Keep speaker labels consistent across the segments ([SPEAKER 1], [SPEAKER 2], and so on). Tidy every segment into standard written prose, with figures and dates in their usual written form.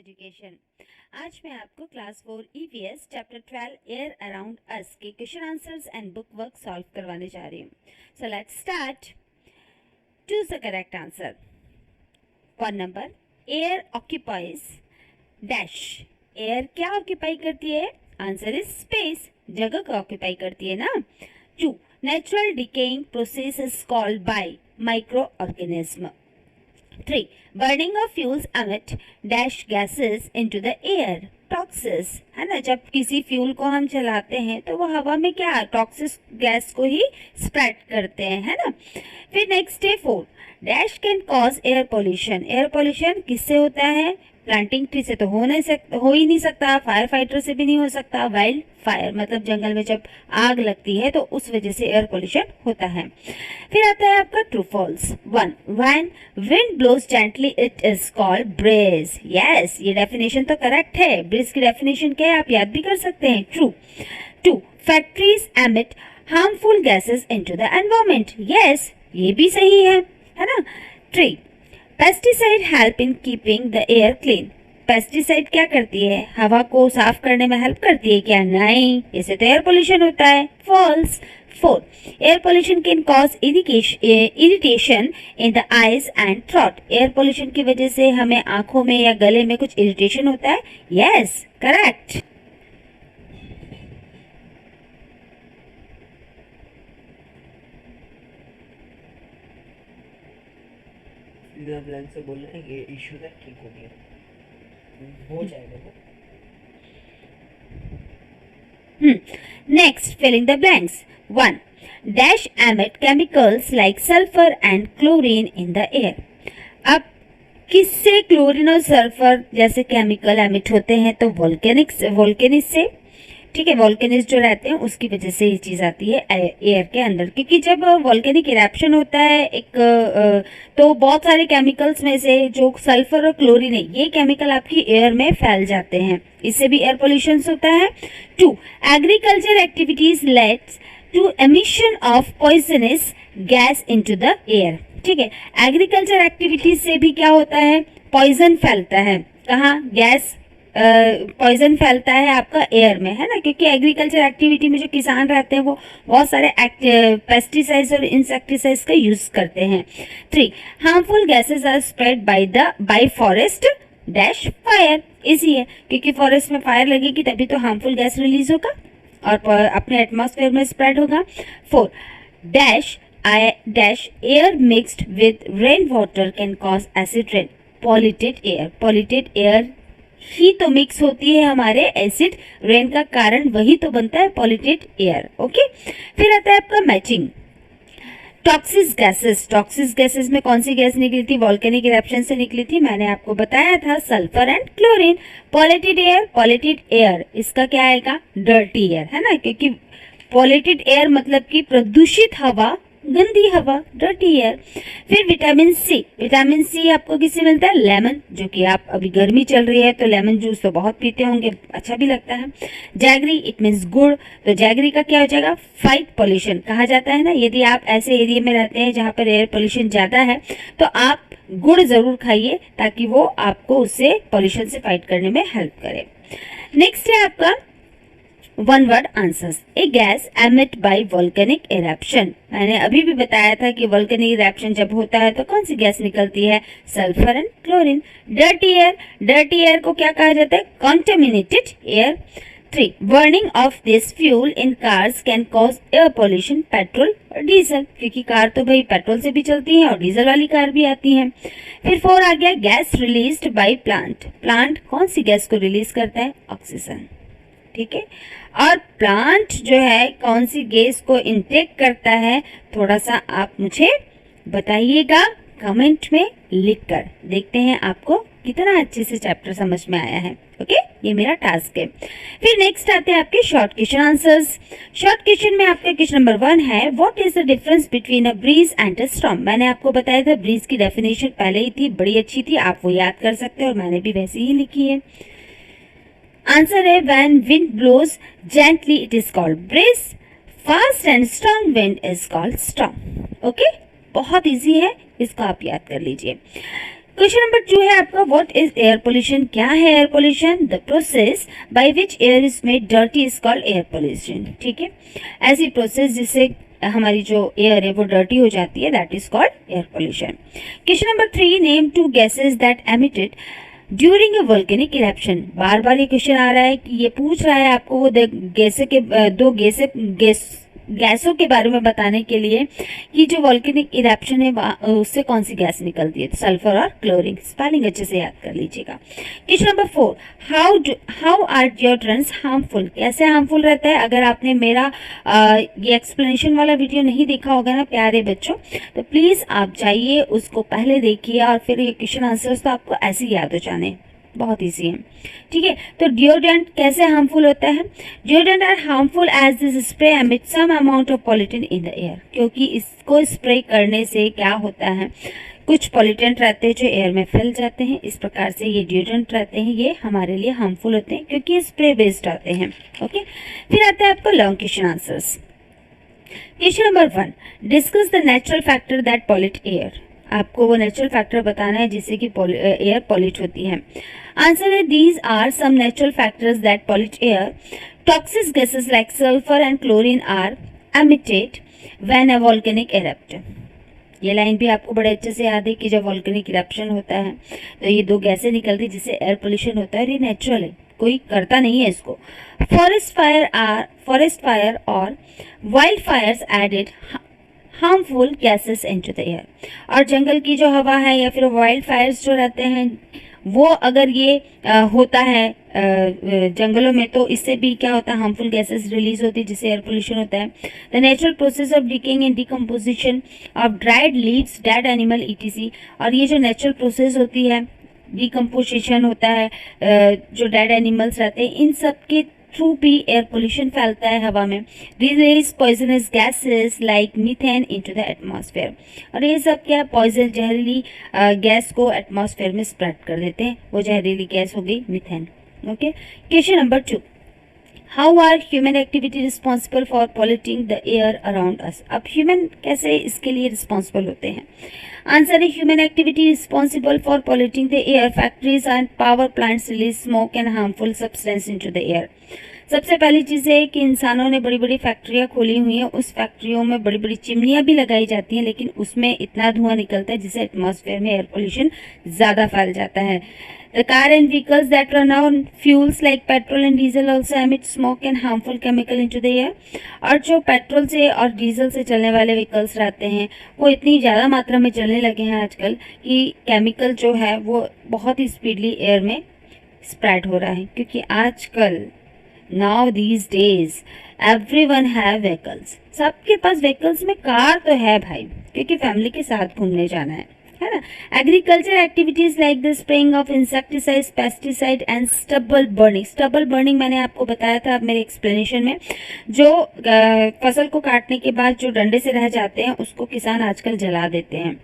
[SPEAKER 1] Education. आज मैं आपको class 4 EVS chapter 12 air around us के question answers and book work solve करवाने जा रही हूँ। So let's start. Choose the correct answer. 1 number, air occupies dash. Air क्या ऑक्यूपाई करती है? आंसर इज स्पेस, जगह को ऑक्यूपाई करती है ना। 2, natural decaying process is called by micro organism. 3, burning of fuels emit dash gases into the air, toxins, है ना। जब किसी फ्यूल को हम चलाते हैं तो वो हवा में क्या टॉक्सिस गैस को ही स्प्रेड करते हैं, है ना। फिर नेक्स्ट है 4, dash can cause air pollution. Air pollution किससे होता है? प्लांटिंग ट्री से तो हो ही नहीं सकता, फायर फाइटर से भी नहीं हो सकता। वाइल्ड फायर मतलब जंगल में जब आग लगती है तो उस वजह से एयर पोल्यूशन होता है। फिर आता है आपका true false. 1, when wind blows gently it is called breeze. Yes, ये डेफिनेशन तो करेक्ट है। ब्रेज की डेफिनेशन क्या है आप याद भी कर सकते हैं, true. 2, factories emit harmful gases into the environment. Yes, ये भी सही है ना। 3, pesticide help in keeping the air clean. Pesticide क्या करती है? हवा को साफ करने में हेल्प करती है क्या? नहीं, इससे तो एयर पोल्यूशन होता है। False. 4, air pollution can cause irritation in the eyes and throat. Air pollution की वजह से हमें आंखों में या गले में कुछ इरिटेशन होता है। Yes, correct.
[SPEAKER 2] ब्लैंक से बोल रहे हैं ये इशू है, ठीक हो गया, हो जाएगा वो।
[SPEAKER 1] Next, filling the blanks. 1, dash emit chemicals like sulphur and chlorine in the air. अब किससे क्लोरीन और सल्फर जैसे केमिकल एमिट होते हैं? तो वोल्केनिक से, ठीक है। वोल्केनिक जो रहते हैं उसकी वजह से ये चीज़ आती है एयर के अंदर, क्योंकि जब वोल्केनिक इरेप्शन होता है तो बहुत सारे केमिकल्स में से जो सल्फर और क्लोरीन है ये केमिकल आपकी एयर में फैल जाते हैं, इससे भी एयर पोल्यूशन होता है। 2, agriculture activities leads to emission of poisonous gas into the air. ठीक है, एग्रीकल्चर एक्टिविटीज से भी क्या होता है? पॉइजन फैलता है। कहाँ? गैस पॉइजन फैलता है आपका एयर में, है ना, क्योंकि एग्रीकल्चर एक्टिविटी में जो किसान रहते हैं वो बहुत सारे पेस्टिसाइड्स और इंसेक्टिसाइड्स का यूज करते हैं। 3, harmful gases are spread by forest dash fire. Easy है, क्योंकि फॉरेस्ट में फायर लगेगी तभी तो हार्मफुल गैस रिलीज होगा और अपने एटमॉस्फेयर में स्प्रेड होगा। 4, dash air mixed with rain water can cause acid rain. Polluted air ही तो मिक्स होती है हमारे एसिड रेन का कारण, वही तो बनता है पॉल्यूटेड एयर। ओके, फिर आता है आपका मैचिंग। टॉक्सिस गैसेस में कौन सी गैस निकली थी? वोल्केनिक इरेप्शन से निकली थी, मैंने आपको बताया था, sulphur and chlorine. Polluted air इसका क्या आएगा? डर्टी एयर, है ना, क्योंकि पॉल्यूटेड एयर मतलब कि प्रदूषित हवा, गंदी हवा, डर्टी एयर। फिर विटामिन सी आपको किससे मिलता है? लेमन, जो कि आप अभी गर्मी चल रही है तो लेमन जूस तो बहुत पीते होंगे, अच्छा भी लगता है। जैगरी, इट मीन्स गुड़, तो जैगरी का क्या हो जाएगा? फाइट पोल्यूशन कहा जाता है ना। यदि आप ऐसे एरिया में रहते हैं जहाँ पर एयर पोल्यूशन ज़्यादा है तो आप गुड़ ज़रूर खाइए ताकि वो आपको उससे पोल्यूशन से फाइट करने में हेल्प करे। नेक्स्ट है आपका 1 वर्ड आंसर्स। ए gas emit bye volcanic eruption. मैंने अभी भी बताया था कि वोल्केनिक इरेप्शन जब होता है तो कौन सी गैस निकलती है? Sulphur and chlorine. Dirty air को क्या कहा जाता है? Contaminated air. 3, burning of this fuel in cars can cause air pollution. Petrol और डीजल, क्योंकि कार तो भाई पेट्रोल से भी चलती है और डीजल वाली कार भी आती है। फिर 4 आ गया, गैस रिलीज्ड बाय प्लांट कौन सी गैस को रिलीज करता है? ऑक्सीजन, ठीक है। और प्लांट जो है कौन सी गैस को इनटेक करता है, थोड़ा सा आप मुझे बताइएगा कमेंट में लिखकर। देखते हैं आपको कितना अच्छे से चैप्टर समझ में आया है। ओके, ये मेरा टास्क है। फिर नेक्स्ट आते हैं आपके short question answers. Short question में आपका क्वेश्चन नंबर 1 है, what is the difference between a breeze and a storm. मैंने आपको बताया था ब्रीज की डेफिनेशन पहले ही थी, बड़ी अच्छी थी, आप वो याद कर सकते हैं और मैंने भी वैसे ही लिखी है। आंसर है when wind blows gently it is called breeze, fast and strong wind is called storm. Okay, बहुत इजी है, इसको आप याद कर लीजिए। क्वेश्चन नंबर 2 है आपका, व्हाट इज एयर पोल्यूशन? क्या है air pollution? The process by which air is made dirty is called air pollution. ठीक है, ऐसी प्रोसेस जिससे हमारी जो एयर है वो डर्टी हो जाती है, that is called air pollution. Question number 3, name 2 gases that emitted during a volcanic eruption. बार बार ये क्वेश्चन आ रहा है कि ये पूछ रहा है आपको वो दो गैसों के बारे में बताने के लिए कि जो वोल्केनिक इरप्शन है उससे कौन सी गैस निकलती है, सल्फर और क्लोरीन। स्पेलिंग अच्छे से याद कर लीजिएगा। Question number 4, how are deodorants harmful? कैसे हार्मफुल रहता है? अगर आपने मेरा ये एक्सप्लेनेशन वाला वीडियो नहीं देखा होगा ना प्यारे बच्चों, तो प्लीज़ आप जाइए उसको पहले देखिए और फिर ये क्वेश्चन आंसर्स तो आपको ऐसे ही याद हो जाने, बहुत ईजी है। ठीक है, तो डिओड्रेंट कैसे हार्मफुल होता है? Deodorant are harmful as this spray emit some amount of pollutant in the air. क्योंकि इसको स्प्रे करने से क्या होता है, कुछ पॉल्यूटेंट रहते हैं जो एयर में फैल जाते हैं, इस प्रकार से ये डिओड्रेंट रहते हैं, ये हमारे लिए हार्मफुल होते हैं क्योंकि ये स्प्रे बेस्ड आते हैं। ओके, फिर आता है आपको long question answers. Question number 1, discuss the natural factor that pollute air. आपको वो नेचुरल फैक्टर बताना है जिससे कि एयर पॉल्यूट होती है। आंसर है, these are some natural factors that pollute air. Toxic gases like sulphur and chlorine are emitted when a volcanic erupt. ये लाइन भी आपको बड़े अच्छे से याद है कि जब वोल्केनिक इरप्शन होता है तो ये दो गैसें निकलती है जिससे एयर पोल्यूशन होता है, और ये नेचुरल है, कोई करता नहीं है इसको। फॉरेस्ट फायर और wild fires added harmful gases into the air. और जंगल की जो हवा है या फिर वाइल्ड फायर्स जो रहते हैं वो अगर ये होता है जंगलों में, तो इससे भी क्या होता है, हार्मफुल गैसेस रिलीज होती है जिससे एयर पोल्यूशन होता है। The natural process of decaying and decomposition of dried leaves, dead animal etc. और ये जो नेचुरल प्रोसेस होती है, डिकम्पोजिशन होता है, जो डेड एनिमल्स रहते हैं, इन सब के थ्रू भी एयर पोल्यूशन फैलता है हवा में। Release poisonous gases like methane into the atmosphere. और ये सब क्या, पॉइजन जहरीली गैस को एटमॉस्फेयर में स्प्रेड कर देते हैं, वो जहरीली गैस हो गई methane. Okay, question number 2, how are human activity responsible for polluting the air around us? अब ह्यूमन कैसे इसके लिए रिस्पॉन्सिबल होते हैं? आंसर है, human activity responsible for polluting the air. Factories and power plants release smoke and harmful substance into the air. सबसे पहली चीज़ है कि इंसानों ने बड़ी बड़ी फैक्ट्रियाँ खोली हुई हैं, उस फैक्ट्रियों में बड़ी बड़ी चिमनियाँ भी लगाई जाती हैं, लेकिन उसमें इतना धुआं निकलता है जिससे एटमॉस्फेयर में एयर पोल्यूशन ज़्यादा फैल जाता है। The car and vehicles that run on fuels like petrol and diesel also emit smoke and harmful chemical into the air। और जो पेट्रोल से और डीजल से चलने वाले व्हीकल्स रहते हैं वो इतनी ज़्यादा मात्रा में चलने लगे हैं आजकल कि केमिकल जो है वो बहुत ही स्पीडली एयर में स्प्रेड हो रहा है। क्योंकि आजकल now these days everyone have vehicles, सबके पास व्हीकल्स में कार तो है भाई, क्योंकि फैमिली के साथ घूमने जाना है ना। Agriculture activities like the spraying of insecticide, pesticide and stubble burning. Stubble burning मैंने आपको बताया था मेरे एक्सप्लेनेशन में, जो फसल को काटने के बाद जो डंडे से रह जाते हैं उसको किसान आजकल जला देते हैं,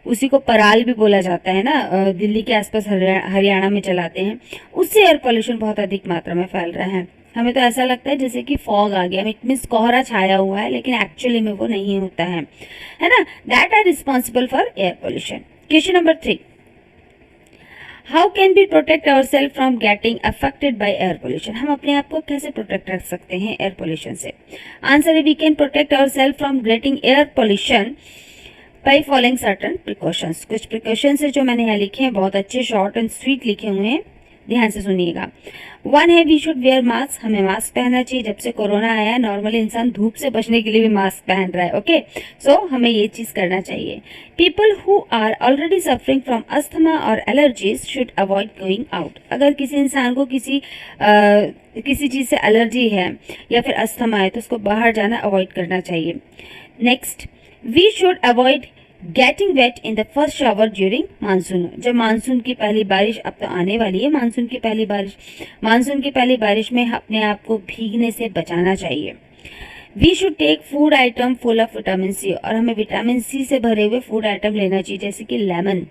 [SPEAKER 1] उसी को पराल भी बोला जाता है ना, दिल्ली के आसपास हरियाणा में चलाते हैं। उससे एयर पोल्यूशन बहुत अधिक मात्रा में फैल रहा है। हमें तो ऐसा लगता है जैसे कि फॉग आ गया, इट मीन्स कोहरा छाया हुआ है, लेकिन एक्चुअली में वो नहीं होता है ना। That are responsible for air pollution. Question number 3, how can be protect our self from getting affected by air pollution? हम अपने आप को कैसे प्रोटेक्ट रख सकते हैं एयर पोल्यूशन से? आंसर है, we can protect our self from getting air pollution by following certain precautions. कुछ प्रिकॉशंस है जो मैंने यहाँ लिखे हैं, बहुत अच्छे शॉर्ट एंड स्वीट लिखे हुए हैं, ध्यान से सुनिएगा। 1 है, वी शुड वेयर मास्क। हमें मास्क पहनना चाहिए। जब से कोरोना आया है नॉर्मली इंसान धूप से बचने के लिए भी मास्क पहन रहा है। ओके, सो हमें ये चीज़ करना चाहिए। People who are already suffering from asthma और allergies should avoid going out. अगर किसी इंसान को किसी चीज़ से एलर्जी है या फिर अस्थमा है तो उसको बाहर जाना अवॉइड करना चाहिए। Next, we should avoid getting wet in the first shower during monsoon. जब मानसून की पहली बारिश, अब तो आने वाली है मानसून की पहली बारिश में अपने आप को भीगने से बचाना चाहिए। We should take food item full of vitamin C. और हमें विटामिन सी से भरे हुए फूड आइटम लेना चाहिए, जैसे कि लेमन,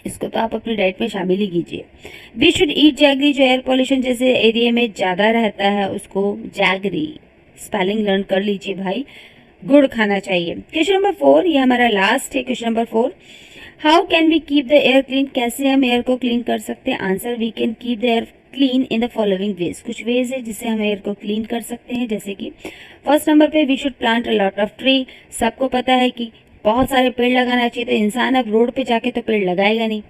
[SPEAKER 1] इसको तो आप अपनी डाइट में शामिल ही कीजिए। We should eat jaggery. जो एयर पोल्यूशन जैसे एरिया में ज़्यादा रहता है उसको जैगरी, स्पेलिंग लर्न कर लीजिए भाई, गुड़ खाना चाहिए। क्वेश्चन नंबर 4, ये हमारा लास्ट है। Question number 4, how can we keep the air clean, कैसे हम एयर को क्लीन कर सकते हैं? Answer, we can keep the air clean in the following ways, कुछ वेज है जिससे हम एयर को क्लीन कर सकते हैं। जैसे कि फर्स्ट नंबर पे we should plant a lot of tree. सबको पता है कि बहुत सारे पेड़ लगाना चाहिए, तो इंसान अब रोड पे जाके तो पेड़ लगाएगा नहीं,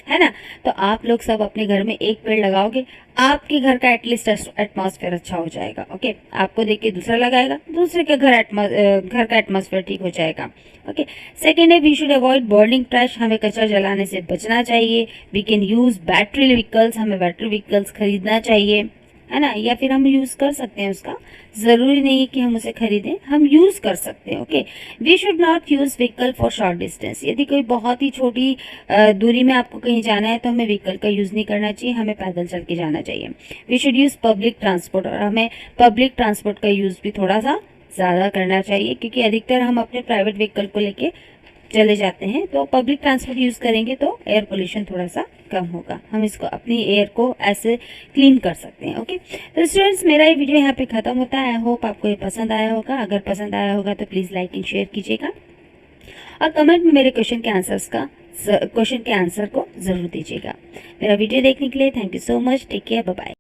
[SPEAKER 1] है ना? तो आप लोग सब अपने घर में एक पेड़ लगाओगे, आपके घर का एटलीस्ट एटमॉस्फेयर अच्छा हो जाएगा। ओके, आपको देख के दूसरा लगाएगा, दूसरे के घर का एटमॉस्फेयर ठीक हो जाएगा। ओके, सेकेंड है, we should avoid burning trash, हमें कचरा जलाने से बचना चाहिए। We can use battery vehicles, हमें बैटरी व्हीकल्स खरीदना चाहिए, है ना? या फिर हम यूज़ कर सकते हैं उसका, ज़रूरी नहीं है कि हम उसे खरीदें, हम यूज़ कर सकते हैं। Okay, we should not use vehicle for short distance, यदि कोई बहुत ही छोटी दूरी में आपको कहीं जाना है तो हमें व्हीकल का यूज़ नहीं करना चाहिए, हमें पैदल चल के जाना चाहिए। We should use public transport, और हमें पब्लिक ट्रांसपोर्ट का यूज़ भी थोड़ा सा ज़्यादा करना चाहिए, क्योंकि अधिकतर हम अपने प्राइवेट व्हीकल को लेके चले जाते हैं, तो पब्लिक ट्रांसपोर्ट यूज़ करेंगे तो एयर पोल्यूशन थोड़ा सा कम होगा, हम इसको अपनी एयर को ऐसे क्लीन कर सकते हैं। ओके, तो स्टूडेंट्स, मेरा ये वीडियो यहाँ पे ख़त्म होता है। आई होप आपको ये पसंद आया होगा। अगर पसंद आया होगा तो प्लीज़ लाइक एंड शेयर कीजिएगा, और कमेंट में मेरे क्वेश्चन के आंसर को ज़रूर दीजिएगा। मेरा वीडियो देखने के लिए thank you so much. Take care, bye bye.